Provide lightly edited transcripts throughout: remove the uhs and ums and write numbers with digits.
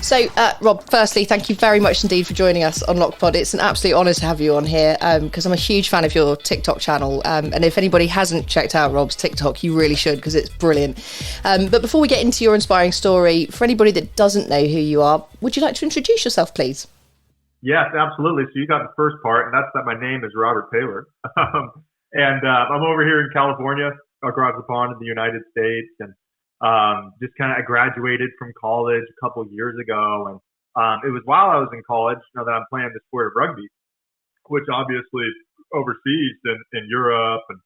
So, Rob, firstly, thank you very much indeed for joining us on Loqpod. It's an absolute honour to have you on here because I'm a huge fan of your TikTok channel. And if anybody hasn't checked out Rob's TikTok, you really should because it's brilliant. But before we get into your inspiring story, for anybody that doesn't know who you are, would you like to introduce yourself, please? Yes, absolutely. So you got the first part, and that's that my name is Robert Paylor. And I'm over here in California, across the pond in the United States. And just I graduated from college a couple years ago. And it was while I was in college, that I'm playing the sport of rugby, which obviously overseas in Europe and,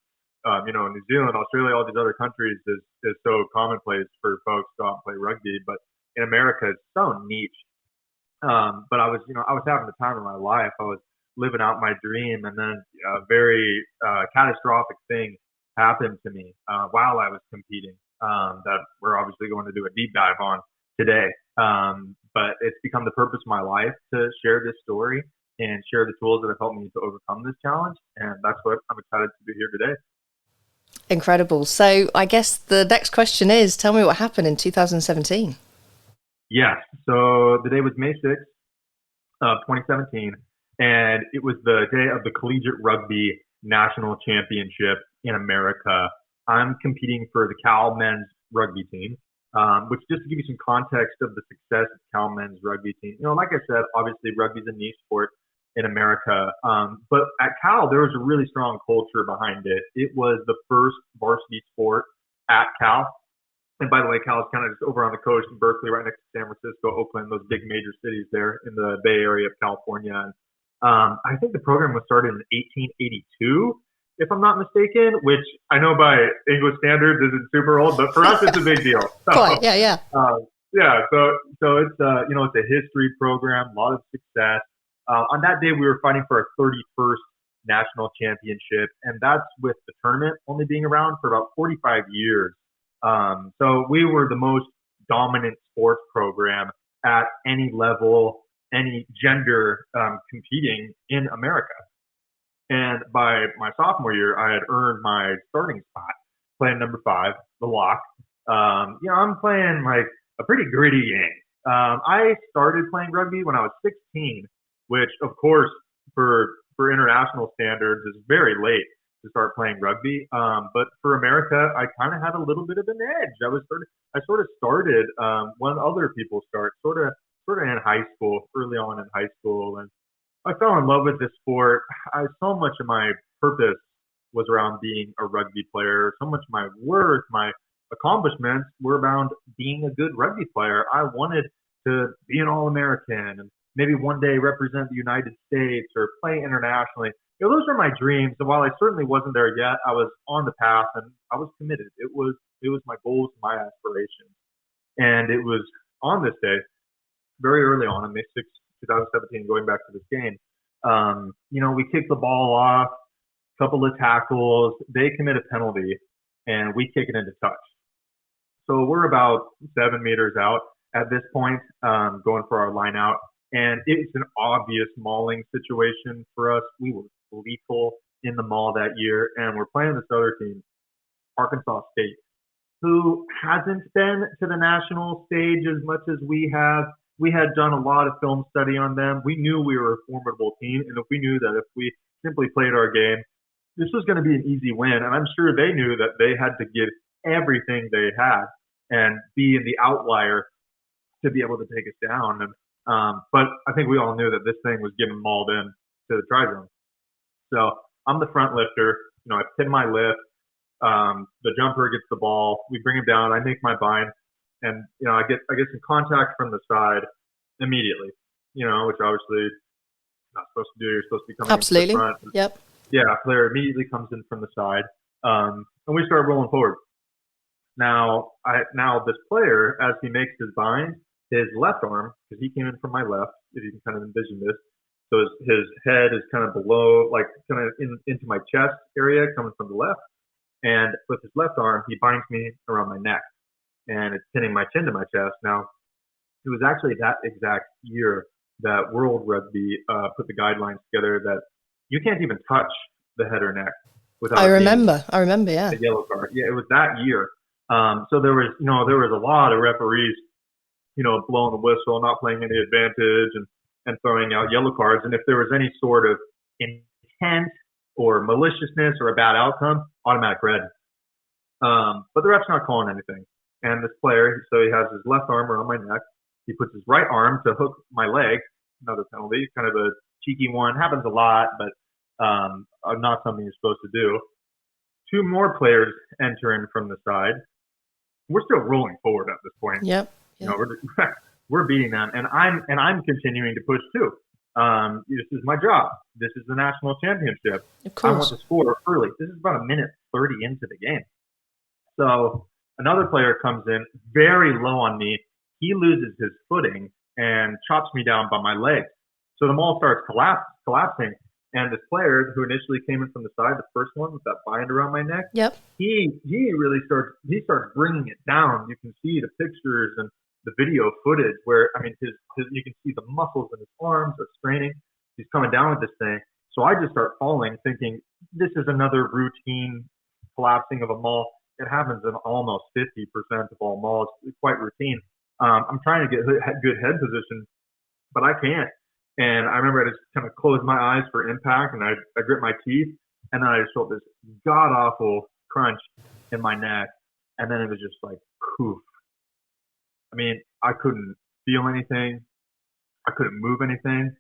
New Zealand, Australia, all these other countries is so commonplace for folks to go out and play rugby. But in America, it's so niche. But I was having the time of my life. I was living out my dream, and then a very catastrophic thing happened to me while I was competing that we're obviously going to do a deep dive on today. But it's become the purpose of my life to share this story and share the tools that have helped me to overcome this challenge, and that's what I'm excited to do here today. Incredible. So I guess the next question is, tell me what happened in 2017. Yes. So the day was May 6th of 2017, and it was the day of the Collegiate Rugby National Championship in America. I'm competing for the Cal men's rugby team, which, just to give you some context of the success of Cal men's rugby team, like I said, obviously rugby is a niche sport in America. But at Cal, there was a really strong culture behind it. It was the first varsity sport at Cal. And by the way, Cal is kind of just over on the coast in Berkeley, right next to San Francisco, Oakland, those big major cities there in the Bay Area of California. And I think the program was started in 1882, if I'm not mistaken, which I know by English standards isn't super old, but for us, it's a big deal. So, Quite, yeah. So it's it's a history program, a lot of success. On that day, we were fighting for our 31st national championship, and that's with the tournament only being around for about 45 years. So we were the most dominant sports program at any level, any gender, competing in America. And by my sophomore year, I had earned my starting spot, playing number 5, the lock. I'm playing like a pretty gritty game. I started playing rugby when I was 16, which of course for international standards is very late to start playing rugby. But for America, I kind of had a little bit of an edge. I sort of started when other people start, sort of in high school, early on in high school, and I fell in love with this sport. So much of my purpose was around being a rugby player. So much of my worth, my accomplishments were around being a good rugby player. I wanted to be an All-American and maybe one day represent the United States or play internationally. Those were my dreams. And while I certainly wasn't there yet, I was on the path and I was committed. It was my goals, my aspirations. And it was on this day, very early on May 6th, 2017, going back to this game, we kicked the ball off, a couple of tackles, they commit a penalty, and we kick it into touch. So we're about 7 meters out at this point, going for our line out, and it's an obvious mauling situation for us. We were lethal in the maul that year, and we're playing this other team, Arkansas State, who hasn't been to the national stage as much as we have. We had done a lot of film study on them. We knew we were a formidable team, and we knew that if we simply played our game, this was going to be an easy win. And I'm sure they knew that they had to give everything they had and be in the outlier to be able to take us down. And but I think we all knew that this thing was getting mauled in to the try zone. So I'm the front lifter. I pin my lift. The jumper gets the ball. We bring him down. I make my bind. And, I get some contact from the side immediately, which obviously not supposed to do. You're supposed to be coming Absolutely. in the front. Yep. Yeah, player immediately comes in from the side. And we start rolling forward. Now this player, as he makes his bind, his left arm, because he came in from my left, if you can kind of envision this. So his head is kind of below, like kind of into my chest area coming from the left. And with his left arm, he binds me around my neck. And it's pinning my chin to my chest. Now, it was actually that exact year that World Rugby put the guidelines together that you can't even touch the head or neck without. I remember, yeah. A yellow card. Yeah, it was that year. So there was a lot of referees, blowing the whistle, not playing any advantage, and throwing out yellow cards. And if there was any sort of intent or maliciousness or a bad outcome, automatic red. But the ref's not calling anything. And this player, so he has his left arm around my neck. He puts his right arm to hook my leg. Another penalty, kind of a cheeky one. Happens a lot, but not something you're supposed to do. Two more players enter in from the side. We're still rolling forward at this point. Yep. We're beating them, and I'm continuing to push too. This is my job. This is the national championship. Of course. I want to score early. This is about a minute 30 into the game. So another player comes in very low on me. He loses his footing and chops me down by my legs. So the mall starts collapsing. And this player who initially came in from the side, the first one with that bind around my neck, yep, he really starts bringing it down. You can see the pictures and the video footage where, you can see the muscles in his arms are straining. He's coming down with this thing. So I just start falling, thinking this is another routine collapsing of a mall. It happens in almost 50% of all malls. It's quite routine. I'm trying to get good head position, but I can't. And I remember I just kind of closed my eyes for impact, and I grit my teeth, and then I just felt this god-awful crunch in my neck, and then it was just like, poof. I couldn't feel anything. I couldn't move anything.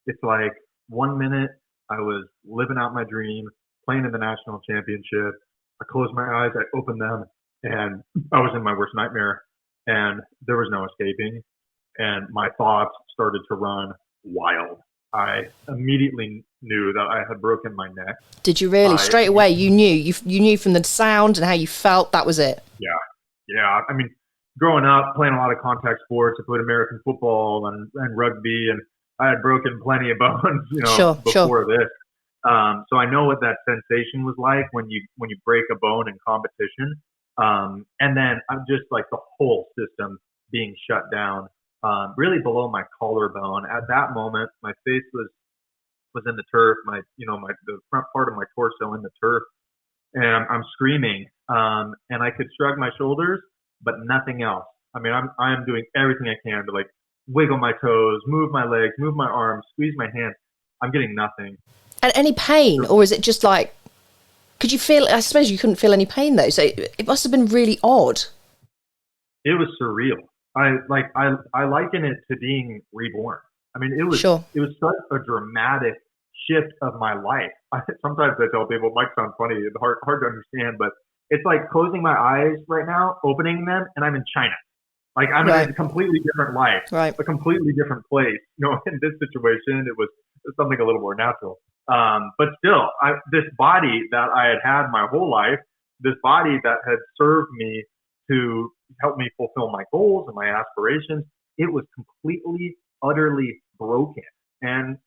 It's like 1 minute I was living out my dream, playing in the national championship. I closed my eyes, I opened them, and I was in my worst nightmare, and there was no escaping, and my thoughts started to run wild. I immediately knew that I had broken my neck. Did you really? Straight away, you knew. You knew from the sound and how you felt. That was it. Yeah. Growing up, playing a lot of contact sports, I played American football and rugby, and I had broken plenty of bones, before this. So I know what that sensation was like when you break a bone in competition. And then I'm just like the whole system being shut down. Really below my collarbone. At that moment, my face was in the turf. The front part of my torso in the turf, and I'm screaming. And I could shrug my shoulders, but nothing else. I am doing everything I can to wiggle my toes, move my legs, move my arms, squeeze my hands. I'm getting nothing. And any pain, or is it just like? Could you feel? I suppose you couldn't feel any pain though. So it must have been really odd. It was surreal. I liken it to being reborn. It was such a dramatic shift of my life. Sometimes I tell people, it might sound funny, it's hard to understand, but it's like closing my eyes right now, opening them, and I'm in China. I'm in a completely different life, a completely different place. In this situation, it was something a little more natural. But still, this body that I had my whole life, this body that had served me to help me fulfill my goals and my aspirations, it was completely, utterly broken. And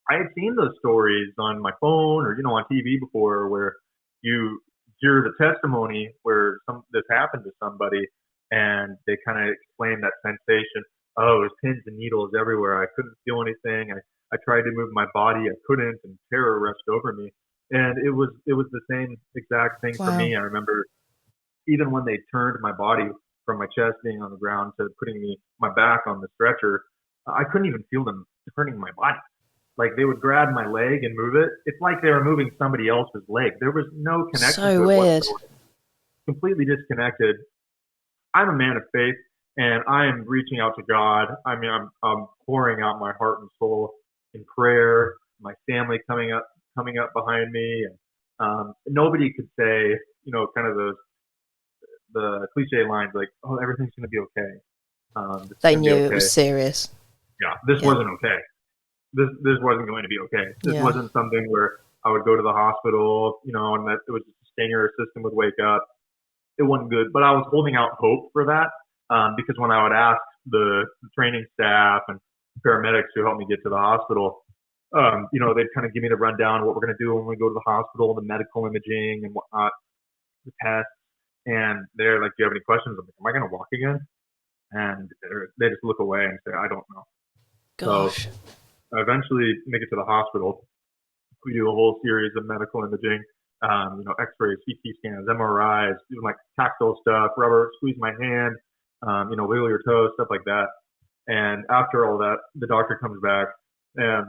I had seen those stories on my phone or, on TV before, where you hear the testimony where this happened to somebody and they kind of explain that sensation. Oh, it was pins and needles everywhere. I couldn't feel anything. I tried to move my body. I couldn't, and terror rushed over me. And it was the same exact thing for me. I remember even when they turned my body from my chest being on the ground to putting my back on the stretcher, I couldn't even feel them turning my body. They would grab my leg and move it. It's like they were moving somebody else's leg. There was no connection. So weird. Completely disconnected. I'm a man of faith, and I am reaching out to God. I'm pouring out my heart and soul in prayer. My family coming up behind me, and nobody could say, kind of the cliche lines like, "Oh, everything's going to be okay." They knew it was serious. Yeah, this wasn't okay. This wasn't going to be okay. This wasn't something where I would go to the hospital, and that it was just a stinger, system would wake up. It wasn't good, but I was holding out hope for that, because when I would ask the training staff and paramedics who helped me get to the hospital, they'd kind of give me the rundown of what we're going to do when we go to the hospital, the medical imaging and whatnot, the tests. And they're like, "Do you have any questions?" I'm like, "Am I going to walk again?" And they just look away and say, "I don't know." Gosh. So I eventually make it to the hospital. We do a whole series of medical imaging, X-rays, CT scans, MRIs, doing tactile stuff, rubber, squeeze my hand. wiggle your toes, stuff like that. And after all that, the doctor comes back and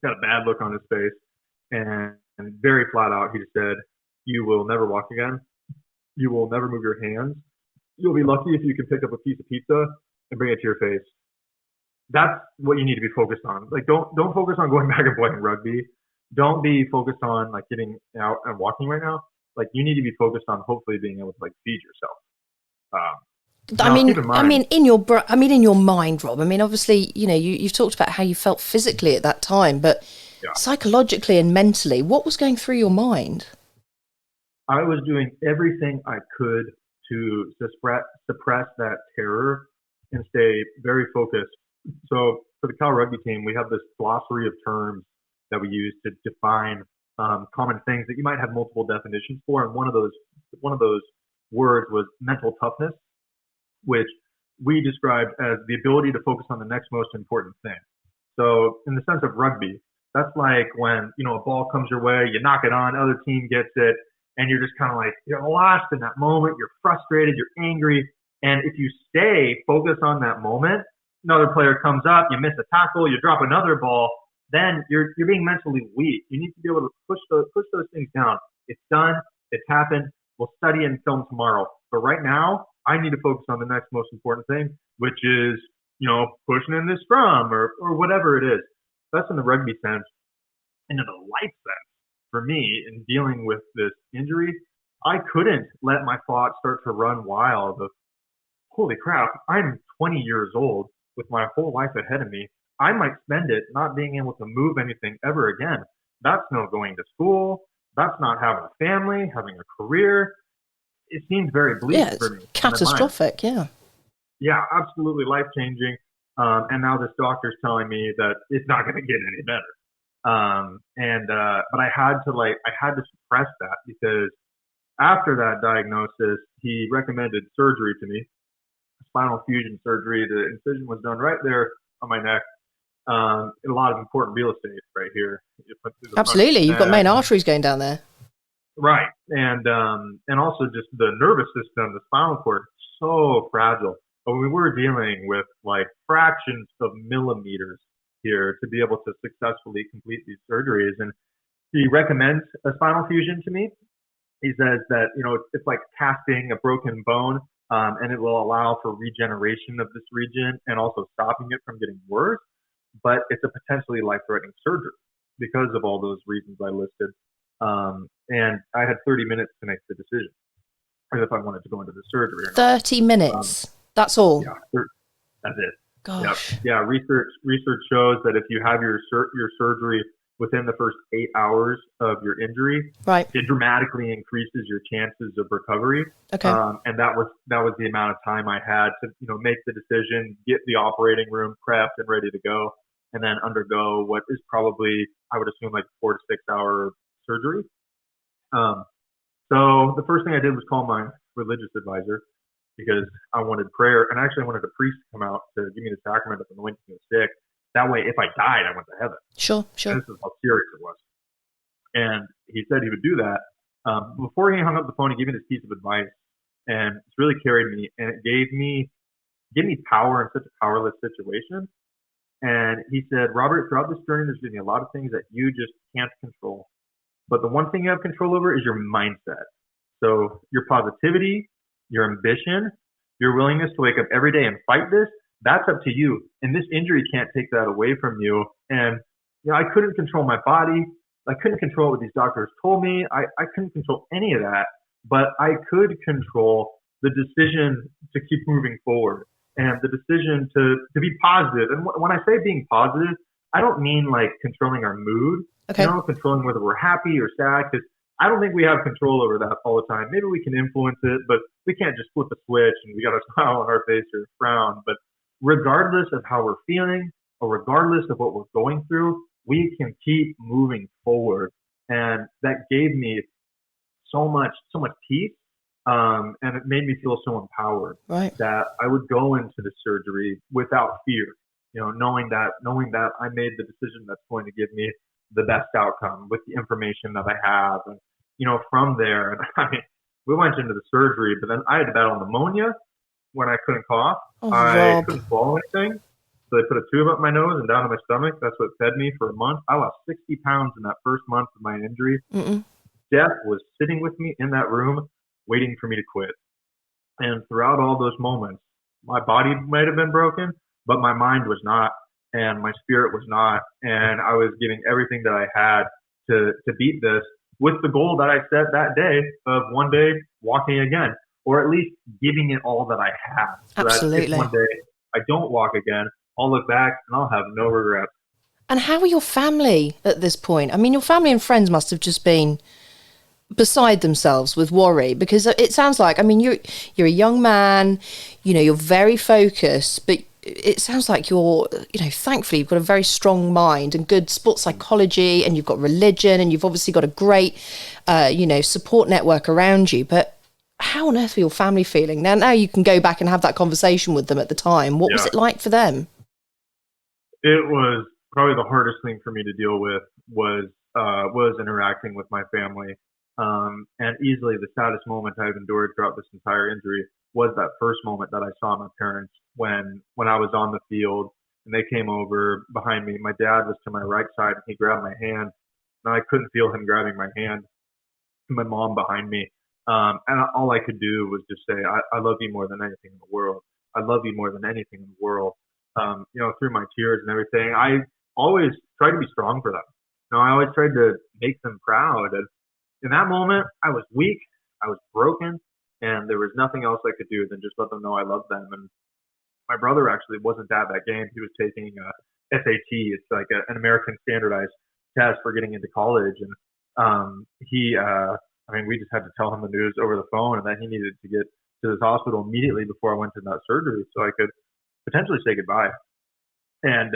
got a bad look on his face and very flat out, he just said, "You will never walk again. You will never move your hands. You'll be lucky if you can pick up a piece of pizza and bring it to your face." That's what you need to be focused on. Like, don't focus on going back and playing rugby. Don't be focused on like getting out and walking right now. Like, you need to be focused on hopefully being able to like feed yourself. Keep in mind, in your mind, Rob. I mean, obviously, you've talked about how you felt physically at that time, but yeah, psychologically and mentally, what was going through your mind? I was doing everything I could to suppress that terror and stay very focused. So for the Cal rugby team, we have this glossary of terms that we use to define common things that you might have multiple definitions for. And one of those words was mental toughness, which we described as the ability to focus on the next most important thing. So in the sense of rugby, that's like when, a ball comes your way, you knock it on, other team gets it, and you're just kind of like, you're lost in that moment, you're frustrated, you're angry. And if you stay focused on that moment, another player comes up, you miss a tackle, you drop another ball, then you're being mentally weak. You need to be able to push those things down. It's done, it's happened, we'll study it in film tomorrow. But right now, I need to focus on the next most important thing, which is, pushing in this scrum or whatever it is. That's in the rugby sense. And in the life sense, for me, in dealing with this injury, I couldn't let my thoughts start to run wild of, holy crap, I'm 20 years old with my whole life ahead of me. I might spend it not being able to move anything ever again. That's no going to school. That's not having a family, having a career. It seems very bleak for me. Catastrophic, yeah. Yeah, absolutely life-changing. And now this doctor's telling me that it's not going to get any better. But I had to suppress that because after that diagnosis, he recommended surgery to me, spinal fusion surgery. The incision was done right there on my neck. A lot of important real estate right here. Absolutely, you've got main arteries going down there. Right, and also just the nervous system, the spinal cord, so fragile. But we were dealing with like fractions of millimeters here to be able to successfully complete these surgeries. And he recommends a spinal fusion to me. He says that, it's like casting a broken bone, and it will allow for regeneration of this region and also stopping it from getting worse. But it's a potentially life-threatening surgery because of all those reasons I listed. And I had 30 minutes to make the decision if I wanted to go into the surgery or not. 30 minutes? That's all? Yeah, that's it. Gosh. Yep. Yeah, research shows that if you have your surgery within the first 8 hours of your injury, right, it dramatically increases your chances of recovery. Okay. And that was the amount of time I had to make the decision, get the operating room prepped and ready to go, and then undergo what is probably, I would assume, like 4 to 6 hour surgery. So the first thing I did was call my religious advisor because I wanted prayer, and actually I wanted a priest to come out to give me the sacrament of anointing the sick. That way, if I died, I went to heaven. Sure. And this is how serious it was. And he said he would do that. Before he hung up the phone, he gave me this piece of advice, and it's really carried me, and it gave me power in such a powerless situation. And he said, Robert, throughout this journey, there's going to be a lot of things that you just can't control. But the one thing you have control over is your mindset. So your positivity, your ambition, your willingness to wake up every day and fight this, that's up to you. And this injury can't take that away from you. And, I couldn't control my body. I couldn't control what these doctors told me. I couldn't control any of that. But I could control the decision to keep moving forward and the decision to be positive. And when I say being positive, I don't mean like controlling our mood, okay, controlling whether we're happy or sad, because I don't think we have control over that all the time. Maybe we can influence it, but we can't just flip a switch and we got a smile on our face or a frown. But regardless of how we're feeling or regardless of what we're going through, we can keep moving forward. And that gave me so much peace. And it made me feel so empowered, right, that I would go into the surgery without fear, knowing that I made the decision that's going to give me the best outcome with the information that I have. And, from there, and we went into the surgery, but then I had to battle pneumonia. when I couldn't cough. Oh, I Rob. couldn't swallow anything. So they put a tube up my nose and down to my stomach. That's what fed me for a month. I lost 60 pounds in that first month of my injury. Mm-mm. Death was sitting with me in that room, waiting for me to quit. And throughout all those moments, my body might have been broken, but my mind was not, and my spirit was not. And I was giving everything that I had to beat this with the goal that I set that day of one day walking again, or at least giving it all that I have. So that if Absolutely. one day I don't walk again, I'll look back and I'll have no regrets. And how are your family at this point? I mean, your family and friends must have just been beside themselves with worry, because it sounds like, I mean, you're a young man, you know, you're very focused, but it sounds like you're, you know, thankfully you've got a very strong mind and good sports psychology, and you've got religion, and you've obviously got a great, you know, support network around you. But how on earth are your family feeling now? You can go back and have that conversation with them at the time. What was it like for them? It was probably the hardest thing for me to deal with was interacting with my family. And easily the saddest moment I've endured throughout this entire injury was that first moment that I saw my parents when I was on the field and they came over behind me. My dad was to my right side and he grabbed my hand, and I couldn't feel him grabbing my hand. My mom behind me. And all I could do was just say, I love you more than anything in the world. I love you more than anything in the world. You know, through my tears and everything, I always tried to be strong for them. You know, I always tried to make them proud. And in that moment, I was weak, I was broken, and there was nothing else I could do than just let them know I loved them. And my brother actually wasn't at that game. He was taking SAT. It's like an American standardized test for getting into college. And I mean, we just had to tell him the news over the phone, and that he needed to get to this hospital immediately before I went to that surgery so I could potentially say goodbye. And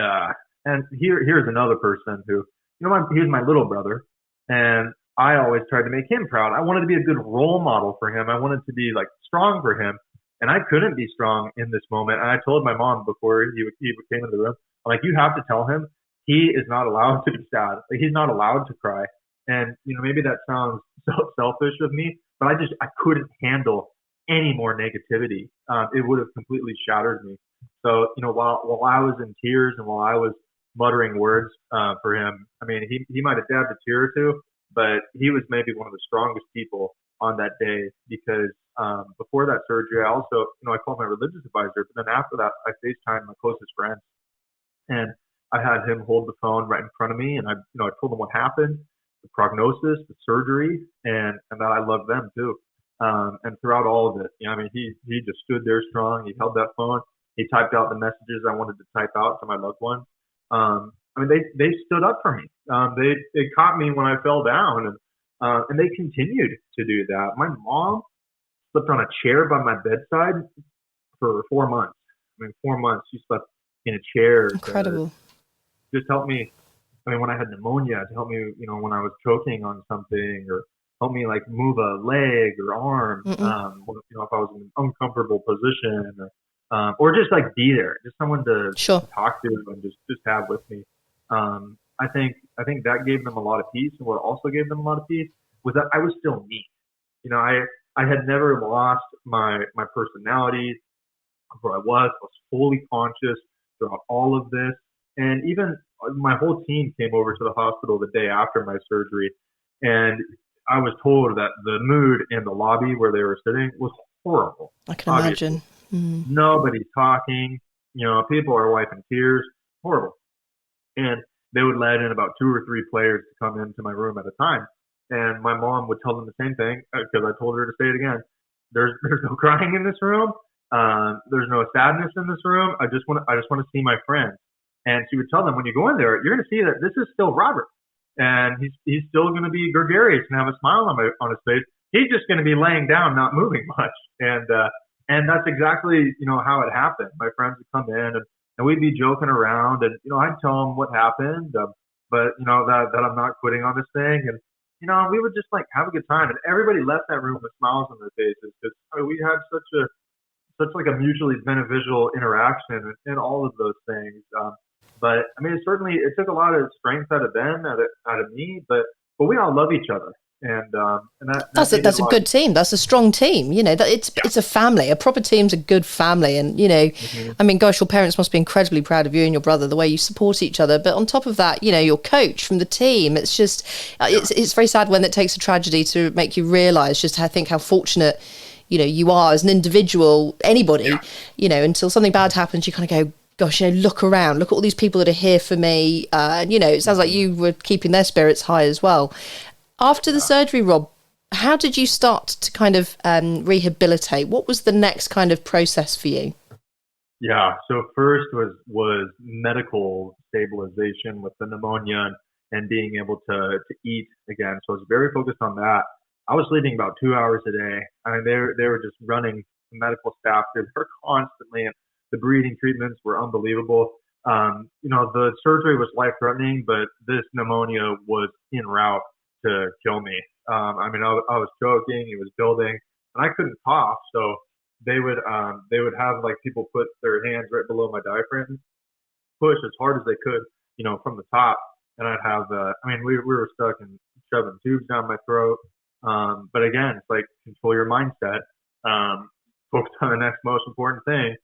here's another person who, you know, he was my little brother, and I always tried to make him proud. I wanted to be a good role model for him. I wanted to be like strong for him, and I couldn't be strong in this moment. And I told my mom before he came into the room, I'm like, you have to tell him he is not allowed to be sad. Like, he's not allowed to cry. And you know, maybe that sounds so selfish of me, but I couldn't handle any more negativity. It would have completely shattered me. So you know, while I was in tears and while I was muttering words for him, I mean, he might have dabbed a tear or two, but he was maybe one of the strongest people on that day because before that surgery, I also, you know, I called my religious advisor, but then after that, I FaceTimed my closest friends, and I had him hold the phone right in front of me, and I told him what happened, the prognosis, the surgery, and that I loved them too. And throughout all of it, you know, I mean, he just stood there strong. He held that phone. He typed out the messages I wanted to type out to my loved ones. I mean, they stood up for me. They caught me when I fell down, and they continued to do that. My mom slept on a chair by my bedside for 4 months. I mean, 4 months she slept in a chair. Incredible. To just help me. I mean, when I had pneumonia, to help me, you know, when I was choking on something, or help me like move a leg or arm. You know, if I was in an uncomfortable position, or just like be there, just someone to talk to and just have with me. I think that gave them a lot of peace, and what also gave them a lot of peace was that I was still me. You know, I had never lost my personality, who I was fully conscious throughout all of this, and even my whole team came over to the hospital the day after my surgery, and I was told that the mood in the lobby where they were sitting was horrible. I can imagine. Nobody's talking. You know, people are wiping tears. Horrible. And they would let in about 2 or 3 players to come into my room at a time. And my mom would tell them the same thing because I told her to say it again. There's no crying in this room. There's no sadness in this room. I just want to see my friends. And she would tell them, when you go in there, you're going to see that this is still Robert, and he's still going to be gregarious and have a smile on his face. He's just going to be laying down, not moving much. And that's exactly, you know, how it happened. My friends would come in, and we'd be joking around, and you know, I'd tell them what happened, but you know that I'm not quitting on this thing, and you know, we would just like have a good time, and everybody left that room with smiles on their faces because we had such like a mutually beneficial interaction in all of those things. But I mean, it took a lot of strength out of them, out of me, but we all love each other, That's a good team. That's a strong team. It's a family. A proper team's a good family. And, I mean, gosh, your parents must be incredibly proud of you and your brother, the way you support each other. But on top of that, your coach from the team, it's just, it's very sad when it takes a tragedy to make you realise just how fortunate, you are as an individual, anybody, until something bad happens, you kind of go, gosh, look around, look at all these people that are here for me. It sounds like you were keeping their spirits high as well. After the surgery, Rob, how did you start to kind of rehabilitate? What was the next kind of process for you? Yeah, so first was medical stabilization with the pneumonia and being able to eat again. So I was very focused on that. I was sleeping about 2 hours a day. I mean, they were just running the medical staff through there constantly. And the breathing treatments were unbelievable. The surgery was life-threatening, but this pneumonia was en route to kill me. I was choking, it was building, and I couldn't cough. So they would have like people put their hands right below my diaphragm, push as hard as they could, from the top, and I'd have we were stuck in shoving tubes down my throat. But again, it's like control your mindset, focus on the next most important thing.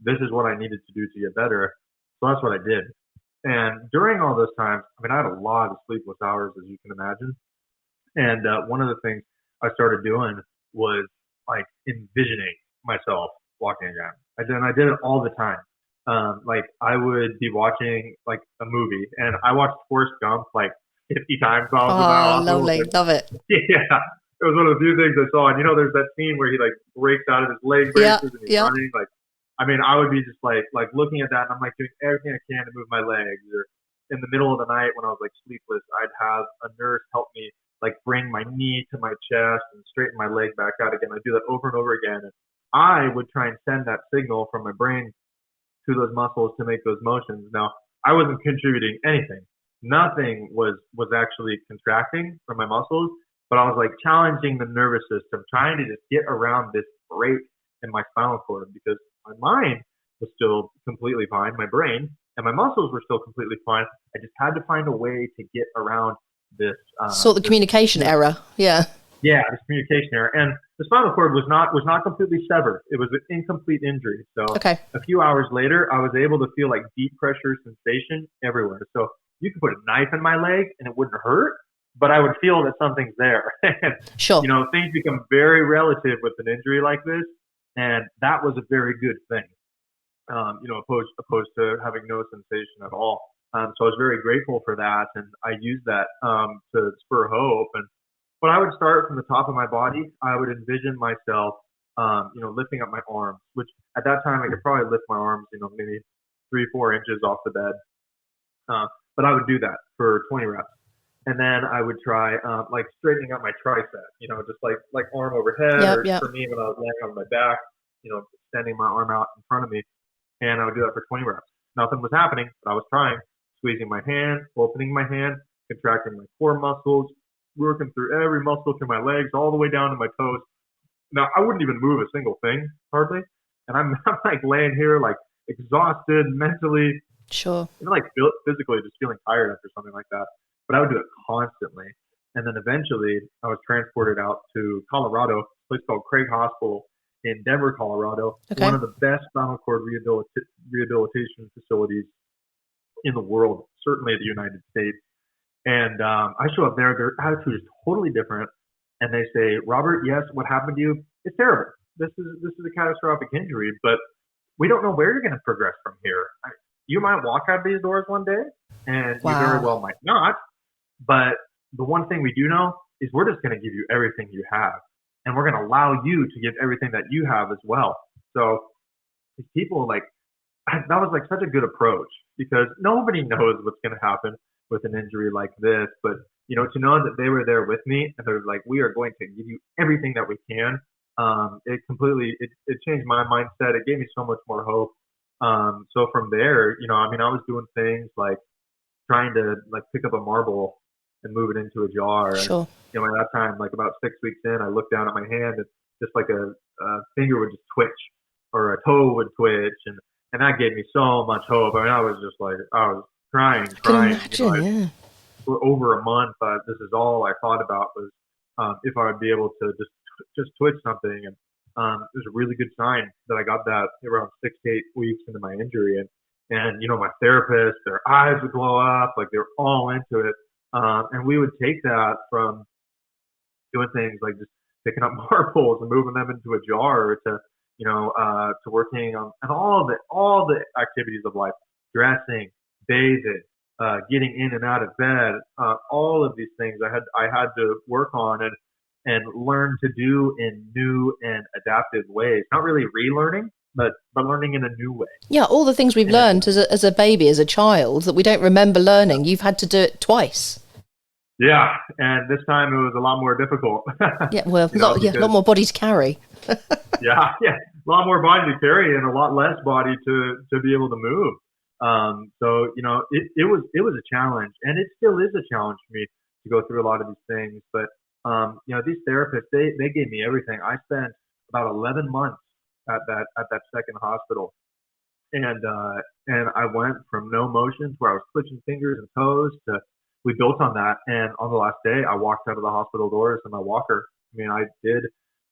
This is what I needed to do to get better. So that's what I did. And during all those times, I had a lot of sleepless hours, as you can imagine. And one of the things I started doing was like envisioning myself walking again. I did it all the time. I would be watching like a movie, and I watched Forrest Gump like 50 times while I was in my office. Lovely, love it. Yeah, it was one of the few things I saw. And there's that scene where he like breaks out of his leg braces and he's running. I would be just like looking at that, and I'm like doing everything I can to move my legs. Or in the middle of the night when I was like sleepless, I'd have a nurse help me like bring my knee to my chest and straighten my leg back out again. I'd do that over and over again. And I would try and send that signal from my brain to those muscles to make those motions. Now, I wasn't contributing anything. Nothing was actually contracting from my muscles, but I was like challenging the nervous system, trying to just get around this break in my spinal cord, because my mind was still completely fine, my brain, and my muscles were still completely fine. I just had to find a way to get around this the communication error. Yeah, this communication error. And the spinal cord was not completely severed. It was an incomplete injury. So a few hours later, I was able to feel like deep pressure sensation everywhere. So you could put a knife in my leg and it wouldn't hurt, but I would feel that something's there. Sure. Things become very relative with an injury like this, and that was a very good thing. Opposed to having no sensation at all. So I was very grateful for that, and I used that to spur hope. But I would start from the top of my body. I would envision myself, lifting up my arms, which at that time I could probably lift my arms, maybe 3-4 inches off the bed. But I would do that for 20 reps. And then I would try straightening up my tricep, just like arm overhead. For me, when I was laying on my back, extending my arm out in front of me. And I would do that for 20 reps. Nothing was happening, but I was trying. Squeezing my hand, opening my hand, contracting my core muscles, working through every muscle through my legs, all the way down to my toes. Now, I wouldn't even move a single thing, hardly. And I'm like laying here, like exhausted mentally. Sure. Physically just feeling tired after something like that. But I would do it constantly. And then eventually I was transported out to Colorado, a place called Craig Hospital in Denver, Colorado. Okay. One of the best spinal cord rehabilitation facilities in the world, certainly the United States. And I show up there, their attitude is totally different. And they say, Robert, yes, what happened to you? It's terrible. This is a catastrophic injury, but we don't know where you're going to progress from here. You might walk out of these doors one day, and you very well might not. But the one thing we do know is we're just going to give you everything you have. And we're going to allow you to give everything that you have as well. So these people, that was such a good approach, because nobody knows what's going to happen with an injury like this. But, to know that they were there with me and they're like, we are going to give you everything that we can. It changed my mindset. It gave me so much more hope. So from there, I was doing things like trying to pick up a marble and move it into a jar. Sure. And, at that time, about 6 weeks in, I looked down at my hand and just a finger would just twitch or a toe would twitch. And that gave me so much hope. I was just I was crying. I can imagine, yeah. For over a month, this is all I thought about was if I would be able to just twitch something. And it was a really good sign that I got that around 6 to 8 weeks into my injury. And my therapist, their eyes would glow up, like they were all into it. And we would take that from doing things like just picking up marbles and moving them into a jar to working on and all the activities of life, dressing, bathing, getting in and out of bed, all of these things I had to work on and learn to do in new and adaptive ways. Not really relearning, but learning in a new way. Yeah, all the things we've learned as a baby, as a child, that we don't remember learning, you've had to do it twice. Yeah, and this time it was a lot more difficult. Yeah, well, a lot more body to carry. yeah, a lot more body to carry and a lot less body to be able to move. So it was a challenge, and it still is a challenge for me to go through a lot of these things. But these therapists, they gave me everything. I spent about 11 months at that second hospital, and I went from no motion to where I was twitching fingers and toes to we built on that. And on the last day, I walked out of the hospital doors in my walker. I mean, I did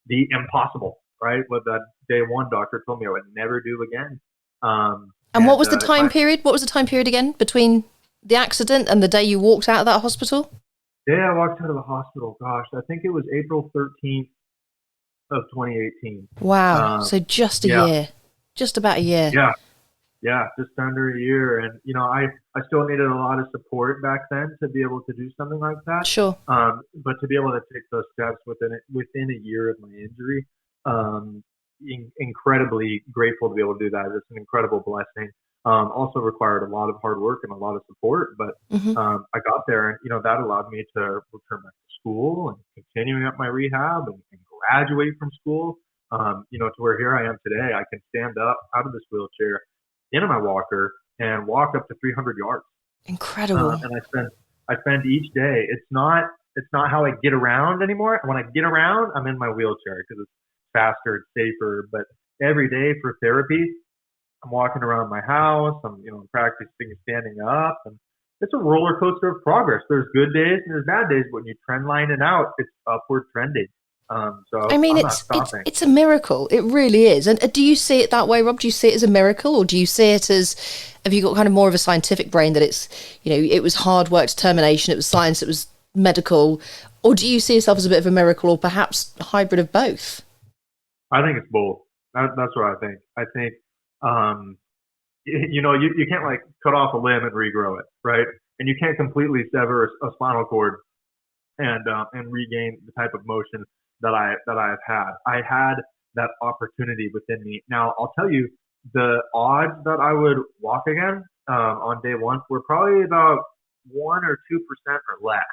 the impossible, right? What that day one doctor told me I would never do again. And what was the time period? What was the time period again between the accident and the day you walked out of that hospital? The day I walked out of the hospital, gosh, I think it was April 13th of 2018. Wow. So just a year, just about a year. Yeah, just under a year. And, I still needed a lot of support back then to be able to do something like that. Sure. But to be able to take those steps within a year of my injury, incredibly grateful to be able to do that. It's an incredible blessing. Also required a lot of hard work and a lot of support, but I got there, and that allowed me to return back to school and continuing up my rehab and graduate from school. To where here I am today. I can stand up out of this wheelchair into my walker and walk up to 300 yards. Incredible. And I spend each day. It's not how I get around anymore. When I get around, I'm in my wheelchair because it's faster, it's safer. But every day for therapy, I'm walking around my house. I'm practicing standing up, and it's a roller coaster of progress. There's good days and there's bad days. But when you trend line it out, it's upward trending. So I mean, it's a miracle. It really is. And do you see it that way, Rob? Do you see it as a miracle, or do you see it as, have you got kind of more of a scientific brain that it's, it was hard work, determination, it was science, it was medical, or do you see yourself as a bit of a miracle, or perhaps a hybrid of both? I think it's both. That's what I think. I think, you can't like cut off a limb and regrow it, right? And you can't completely sever a spinal cord and regain the type of motion that I've had. I had that opportunity within me. Now, I'll tell you, the odds that I would walk again on day one were probably about 1 or 2% or less.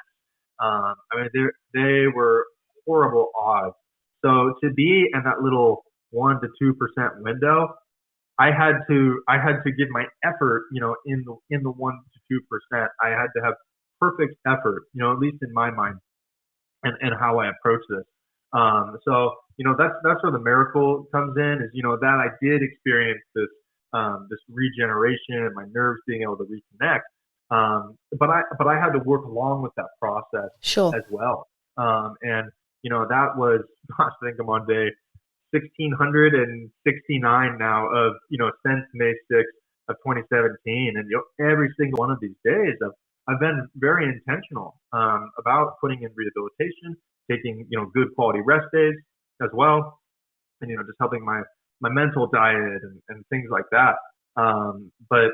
I mean, they were horrible odds. So to be in that little 1 to 2% window, I had to give my effort, in the 1 to 2%. I had to have perfect effort, at least in my mind, and how I approach this. So that's where the miracle comes in, is that I did experience this regeneration and my nerves being able to reconnect. But I had to work along with that process as well. And that was, gosh, I think I'm on day 1669 now of since May 6th of 2017, and every single one of these days I've been very intentional about putting in rehabilitation, taking good quality rest days as well, and just helping my mental diet and things like that. But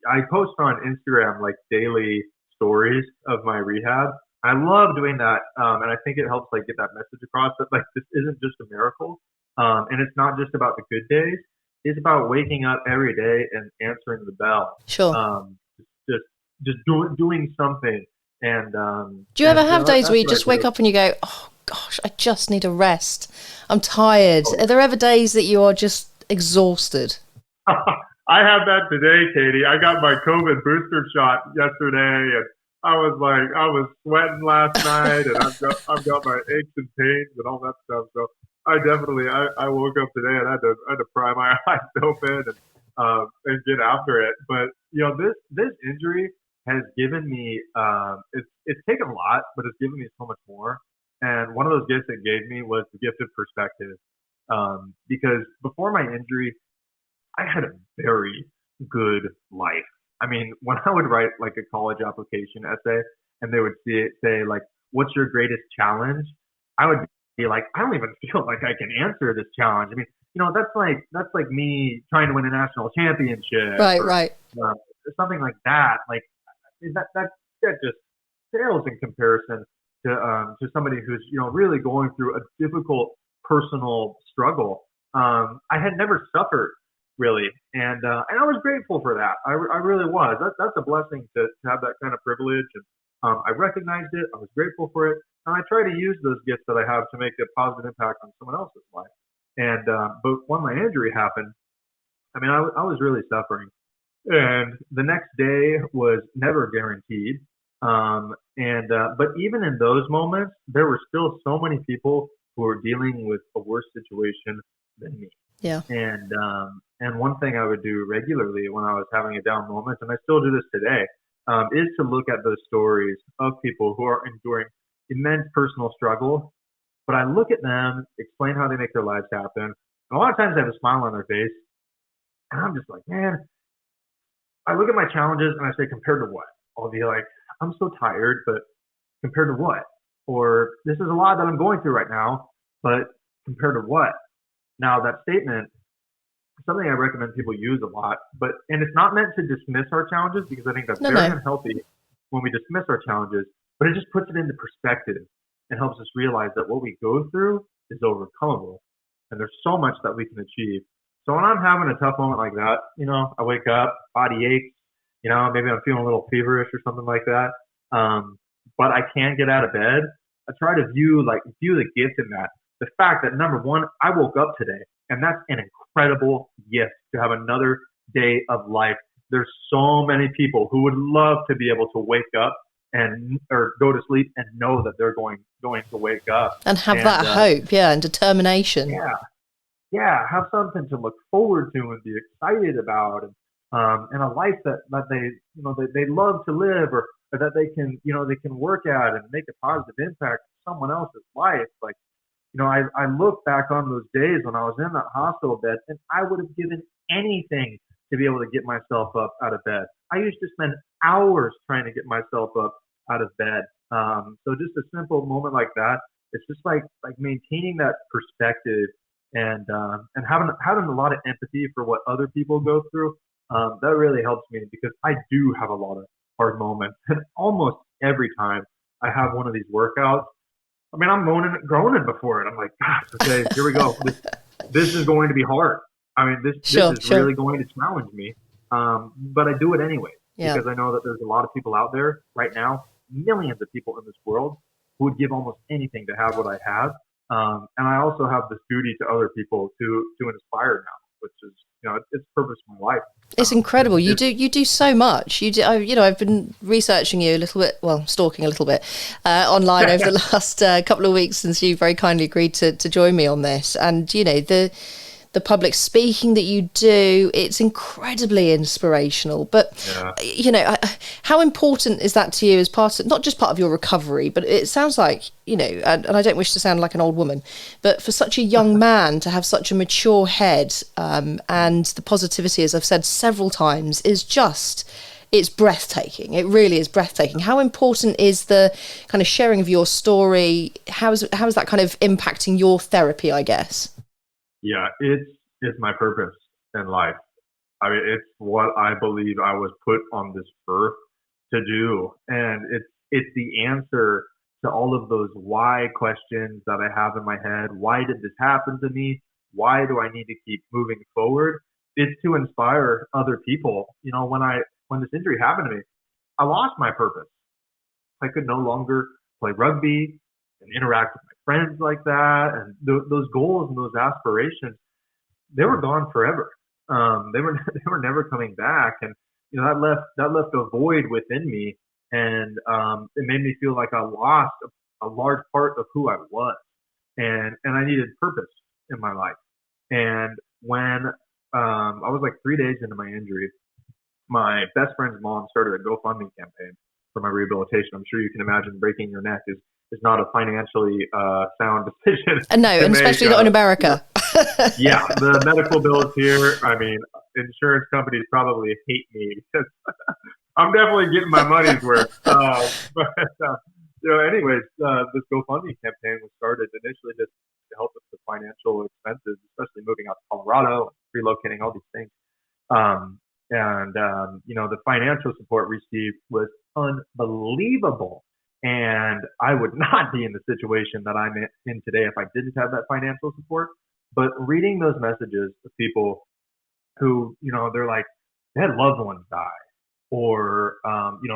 I post on Instagram like daily stories of my rehab. I love doing that, and I think it helps like get that message across that like this isn't just a miracle, and it's not just about the good days. It's about waking up every day and answering the bell. Sure. Just doing something. And do you ever have days where you just wake up and you go, oh gosh, I just need a rest, I'm tired? Are there ever days that you are just exhausted? I have that today, Katie. I got my COVID booster shot yesterday, and I was sweating last night, and I've got my aches and pains and all that stuff. So I definitely I woke up today and I had to pry my eyes open and get after it. But this injury has given me it's taken a lot, but it's given me so much more. And one of those gifts it gave me was the gift of perspective. Because before my injury, I had a very good life. I mean, when I would write like a college application essay and they would say like, what's your greatest challenge? I would be like, I don't even feel like I can answer this challenge. I mean, that's like me trying to win a national championship Right, or right. uh, something like that. Like that just pales in comparison to somebody who's really going through a difficult personal struggle. I had never suffered really, and I was grateful for that. I really was. That's a blessing to have that kind of privilege, and I recognized it. I was grateful for it, and I try to use those gifts that I have to make a positive impact on someone else's life. And but when my injury happened, I mean, I was really suffering, and the next day was never guaranteed. And but even in those moments, there were still so many people who were dealing with a worse situation than me. Yeah. And one thing I would do regularly when I was having a down moment, and I still do this today, is to look at those stories of people who are enduring immense personal struggle. But I look at them, explain how they make their lives happen. And a lot of times they have a smile on their face, and I'm just like, man, I look at my challenges and I say, compared to what? I'll be like, I'm so tired, but compared to what? Or this is a lot that I'm going through right now, but compared to what? Now that statement is something I recommend people use a lot, and it's not meant to dismiss our challenges because I think that's No, very no. unhealthy when we dismiss our challenges, but it just puts it into perspective and helps us realize that what we go through is overcomable and there's so much that we can achieve. So when I'm having a tough moment like that, I wake up, body aches, maybe I'm feeling a little feverish or something like that. But I can't get out of bed. I try to view the gift in that. The fact that number one, I woke up today, and that's an incredible gift to have another day of life. There's so many people who would love to be able to wake up or go to sleep and know that they're going to wake up And have that hope, and determination. Have something to look forward to and be excited about, and a life that they love to live, or that they can work at and make a positive impact on someone else's life. Like, I look back on those days when I was in that hospital bed, and I would have given anything to be able to get myself up out of bed. I used to spend hours trying to get myself up out of bed. So just a simple moment like that, it's just like maintaining that perspective and having a lot of empathy for what other people go through. That really helps me because I do have a lot of hard moments, and almost every time I have one of these workouts, I mean, I'm groaning before it. I'm like, gosh, okay, here we go. This is going to be hard. I mean, this is really going to challenge me. But I do it anyway because I know that there's a lot of people out there right now, millions of people in this world who would give almost anything to have what I have. And I also have this duty to other people to inspire now, which is, it's the purpose of my life. It's incredible. You do so much. I've been researching you a little bit, stalking a little bit online over the last couple of weeks since you very kindly agreed to join me on this. And, the public speaking that you do, it's incredibly inspirational. But, how important is that to you as not just part of your recovery, but it sounds like, and I don't wish to sound like an old woman, but for such a young man to have such a mature head, and the positivity, as I've said several times, it's breathtaking. It really is breathtaking. How important is the kind of sharing of your story? How is that kind of impacting your therapy, I guess? Yeah, it's my purpose in life. I mean, it's what I believe I was put on this earth to do, and it's the answer to all of those why questions that I have in my head. Why did this happen to me? Why do I need to keep moving forward? It's to inspire other people. When this injury happened to me, I lost my purpose. I could no longer play rugby and interact with my friends like that, and those goals and those aspirations, they were gone forever. They were never coming back, and that left a void within me, and it made me feel like I lost a large part of who I was, and I needed purpose in my life. And when I was like 3 days into my injury, my best friend's mom started a GoFundMe campaign for my rehabilitation. I'm sure you can imagine breaking your neck is is not a financially sound decision. No, and make, especially not in America. Yeah, the medical bills here, I mean, insurance companies probably hate me because I'm definitely getting my money's worth. Anyways, this GoFundMe campaign was started initially just to help with the financial expenses, especially moving out to Colorado, relocating, all these things. The financial support received was unbelievable. And I would not be in the situation that I'm in today if I didn't have that financial support. But reading those messages of people who, they're like, they had loved ones die, or,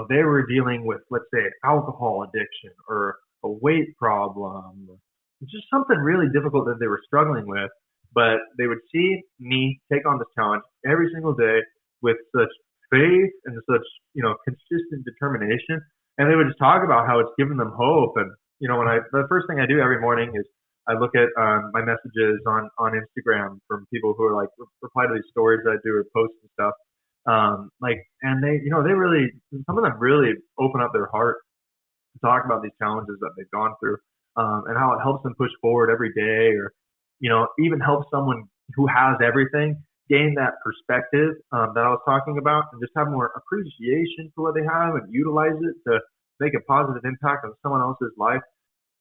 they were dealing with, let's say, alcohol addiction or a weight problem, just something really difficult that they were struggling with. But they would see me take on this challenge every single day with such faith and such, consistent determination. And they would just talk about how it's given them hope. And, the first thing I do every morning is I look at my messages on Instagram from people who are like, reply to these stories that I do or posts and stuff. And they, they really, some of them really open up their heart to talk about these challenges that they've gone through, and how it helps them push forward every day, or, even help someone who has everything gain that perspective that I was talking about, and just have more appreciation for what they have and utilize it to make a positive impact on someone else's life.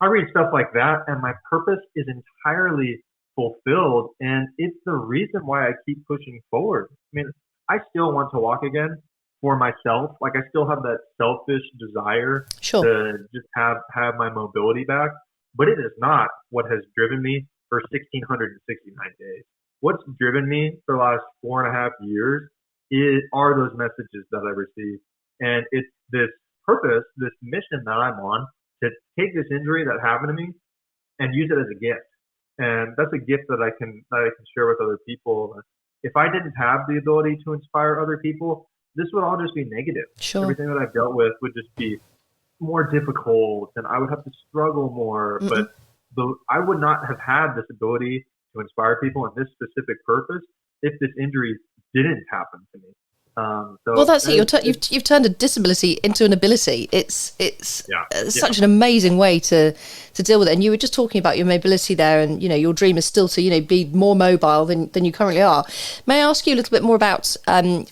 I read stuff like that, and my purpose is entirely fulfilled, and it's the reason why I keep pushing forward. I mean, I still want to walk again for myself. Like, I still have that selfish desire to just have my mobility back, but it is not what has driven me for 1,669 days. What's driven me for the last 4.5 years are those messages that I receive. And it's this purpose, this mission that I'm on, to take this injury that happened to me and use it as a gift. And that's a gift that I can share with other people. If I didn't have the ability to inspire other people, this would all just be negative. Sure. Everything that I've dealt with would just be more difficult, and I would have to struggle more. Mm-mm. But I would not have had this ability to inspire people in this specific purpose if this injury didn't happen to me. Well, that's it. You've turned a disability into an ability. It's such an amazing way to deal with it. And you were just talking about your mobility there, and your dream is still to be more mobile than you currently are. May I ask you a little bit more about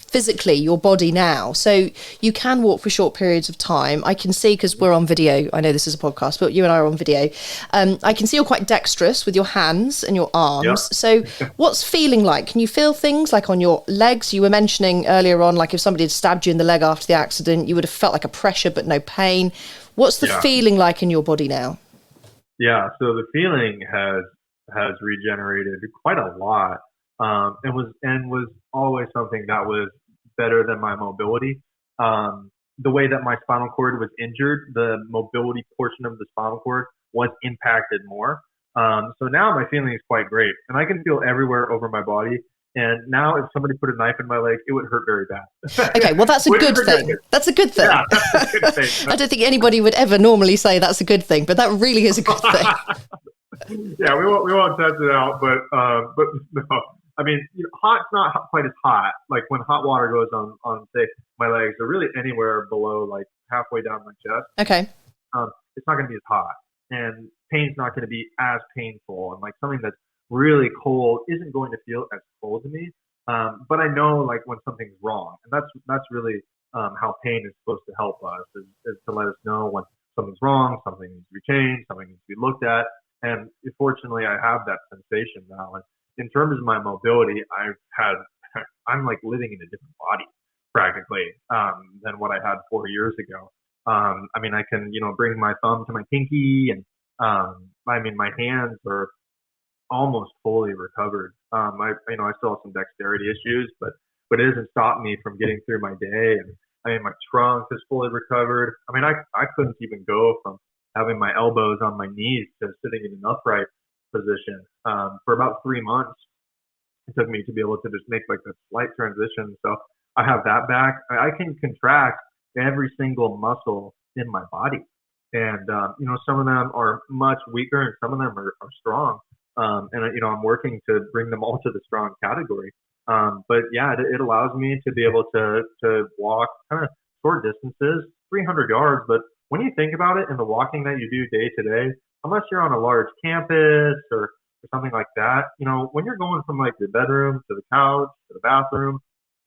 physically your body now? So you can walk for short periods of time. I can see, because we're on video. I know this is a podcast, but you and I are on video. I can see you're quite dexterous with your hands and your arms. Yep. So what's feeling like? Can you feel things like on your legs? You were mentioning earlier on, like if somebody had stabbed you in the leg after the accident, you would have felt like a pressure but no pain. What's the feeling like in your body now? Yeah, so the feeling has regenerated quite a lot, and was always something that was better than my mobility. The way that my spinal cord was injured, the mobility portion of the spinal cord was impacted more. So now my feeling is quite great, and I can feel everywhere over my body. And now if somebody put a knife in my leg, it would hurt very bad. Okay, well, that's a good thing. That's a good thing. Yeah, that's a good thing. I don't think anybody would ever normally say that's a good thing, but that really is a good thing. Yeah, we won't test it out, but no. I mean, hot's not quite as hot. Like when hot water goes on say my legs, or really anywhere below like halfway down my chest. Okay. It's not going to be as hot, and pain's not going to be as painful, and like something that's really cold isn't going to feel as cold to me. But I know like when something's wrong, and that's really how pain is supposed to help us, is to let us know when something's wrong, something needs to be changed, something needs to be looked at. And fortunately, I have that sensation now. And in terms of my mobility, I'm like living in a different body practically than what I had 4 years ago. I mean, I can bring my thumb to my pinky, and I mean my hands are almost fully recovered. I still have some dexterity issues, but it hasn't stopped me from getting through my day. And I mean, my trunk is fully recovered. I mean, I couldn't even go from having my elbows on my knees to sitting in an upright position for about 3 months. It took me to be able to just make like a slight transition. So I have that back. I can contract every single muscle in my body. And, some of them are much weaker and some of them are strong. And I'm working to bring them all to the strong category. But yeah, it allows me to be able to walk kind of short distances, 300 yards, but when you think about it, in the walking that you do day to day, unless you're on a large campus or something like that, when you're going from like your bedroom to the couch to the bathroom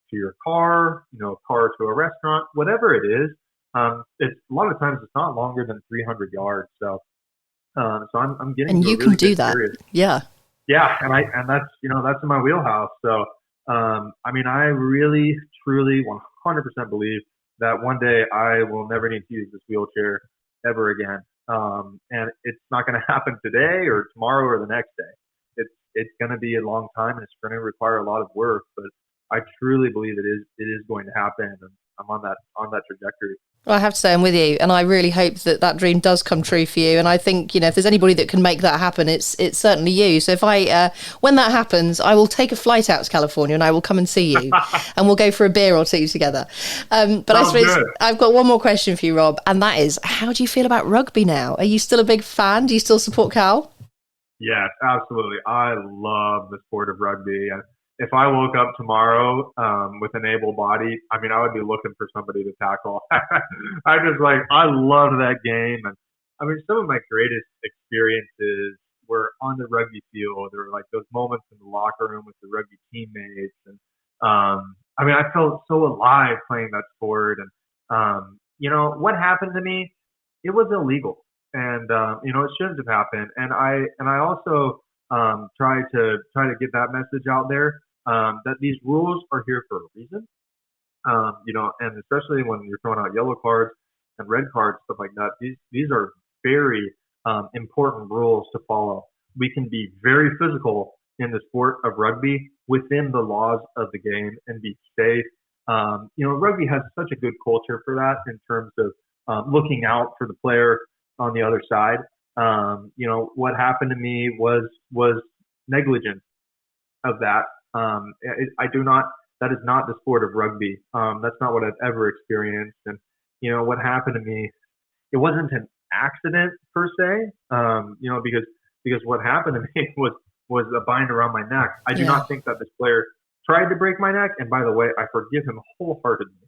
to your car, car to a restaurant, whatever it is, it's a lot of times it's not longer than 300 yards. So I'm getting And to a you can really do good that. period. Yeah. Yeah, and that's that's in my wheelhouse. So I really, truly, 100% believe that one day I will never need to use this wheelchair ever again. And it's not going to happen today or tomorrow or the next day. It's going to be a long time and it's going to require a lot of work. But I truly believe it is going to happen, and I'm on that trajectory. Well, I have to say I'm with you, and I really hope that dream does come true for you. And I think, if there's anybody that can make that happen, it's certainly you. So if when that happens, I will take a flight out to California and I will come and see you, and we'll go for a beer or two together. But I suppose good. I've got one more question for you, Rob, and that is, how do you feel about rugby now? Are you still a big fan? Do you still support Cal? Yes, absolutely. I love the sport of rugby. And if I woke up tomorrow with an able body, I would be looking for somebody to tackle. I love that game. And some of my greatest experiences were on the rugby field. There were like those moments in the locker room with the rugby teammates. And I felt so alive playing that sport. And, what happened to me, it was illegal. And, it shouldn't have happened. And I also try to get that message out there. That these rules are here for a reason, and especially when you're throwing out yellow cards and red cards, stuff like that. These are very important rules to follow. We can be very physical in the sport of rugby within the laws of the game and be safe. Rugby has such a good culture for that in terms of looking out for the player on the other side. What happened to me was negligence of that. That is not the sport of rugby. That's not what I've ever experienced. And, what happened to me, it wasn't an accident per se, because what happened to me was a bind around my neck. I do not think that this player tried to break my neck. And by the way, I forgive him wholeheartedly,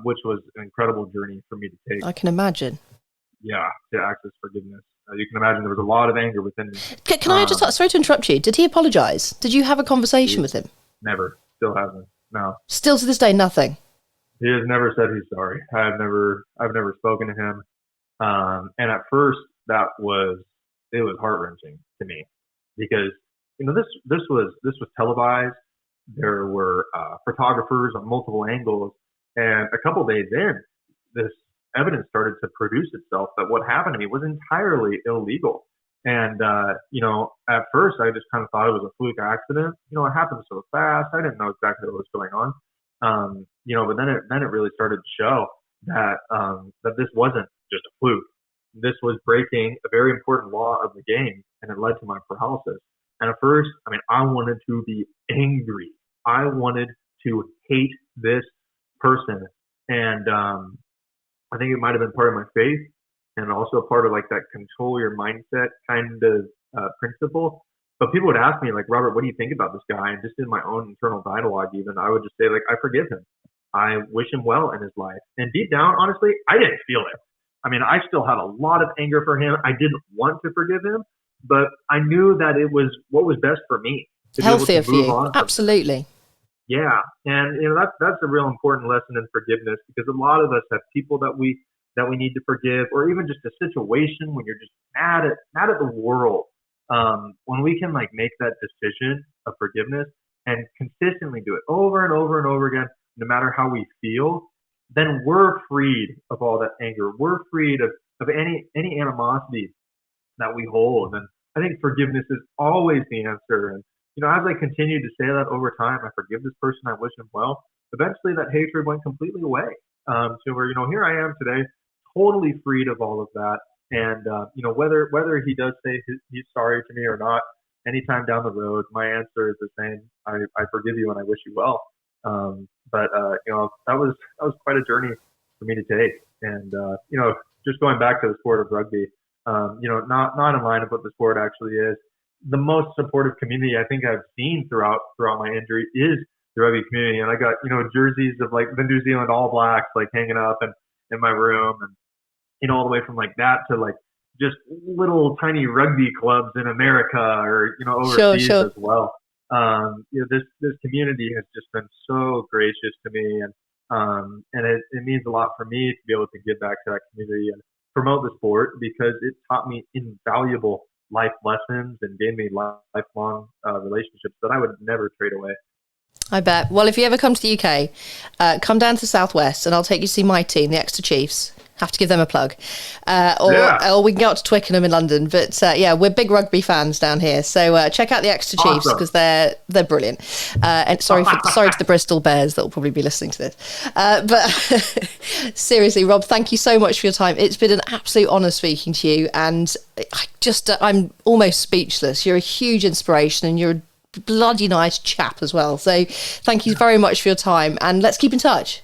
which was an incredible journey for me to take. I can imagine. Yeah, to access forgiveness. You can imagine there was a lot of anger within me. Can I just, sorry to interrupt you, did he apologise? Did you have a conversation with him? Never. Still hasn't. No. Still to this day, nothing? He has never said he's sorry. I've never spoken to him. And at first, it was heart-wrenching to me because, this was televised. There were photographers on multiple angles. And a couple days in, this evidence started to produce itself that what happened to me was entirely illegal. And, at first I just kind of thought it was a fluke accident. It happened so fast. I didn't know exactly what was going on. But then it really started to show that this wasn't just a fluke. This was breaking a very important law of the game, and it led to my paralysis. And at first, I wanted to be angry. I wanted to hate this person. And, I think it might have been part of my faith and also part of like that control your mindset kind of principle. But people would ask me like, Robert, what do you think about this guy? And just in my own internal dialogue, even I would just say like, I forgive him. I wish him well in his life. And deep down, honestly, I didn't feel it. I still had a lot of anger for him. I didn't want to forgive him, but I knew that it was what was best for me. Healthier for you. Absolutely. Yeah, and that's a real important lesson in forgiveness because a lot of us have people that we need to forgive, or even just a situation when you're just mad at the world. When we can like make that decision of forgiveness and consistently do it over and over and over again, no matter how we feel, then we're freed of all that anger. We're freed of any animosity that we hold. And I think forgiveness is always the answer. And as I continued to say that over time, I forgive this person, I wish him well. Eventually, that hatred went completely away. To where here I am today, totally freed of all of that. And whether he does say he's sorry to me or not, anytime down the road, my answer is the same. I forgive you and I wish you well. But that was quite a journey for me to take. And just going back to the sport of rugby, not in line with what the sport actually is. The most supportive community I think I've seen throughout my injury is the rugby community. And I got, jerseys of like the New Zealand All Blacks, like hanging up in my room. And, all the way from like that to like just little tiny rugby clubs in America or, overseas Sure. as well. This community has just been so gracious to me, and it means a lot for me to be able to give back to that community and promote the sport because it taught me invaluable life lessons and gave me lifelong relationships that I would never trade away. I bet. Well, if you ever come to the UK, come down to the Southwest and I'll take you to see my team, the Exeter Chiefs. Have to give them a plug. Or we can go out to Twickenham in London. But we're big rugby fans down here. So check out the Exeter Chiefs because they're brilliant. And sorry to the Bristol Bears that will probably be listening to this. But seriously, Rob, thank you so much for your time. It's been an absolute honour speaking to you. And I'm almost speechless. You're a huge inspiration and you're a bloody nice chap as well. So thank you very much for your time. And let's keep in touch.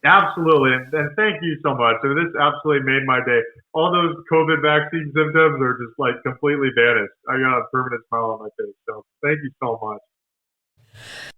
Absolutely, and thank you so much. So this absolutely made my day. All those COVID vaccine symptoms are just like completely vanished. I got a permanent smile on my face. So thank you so much.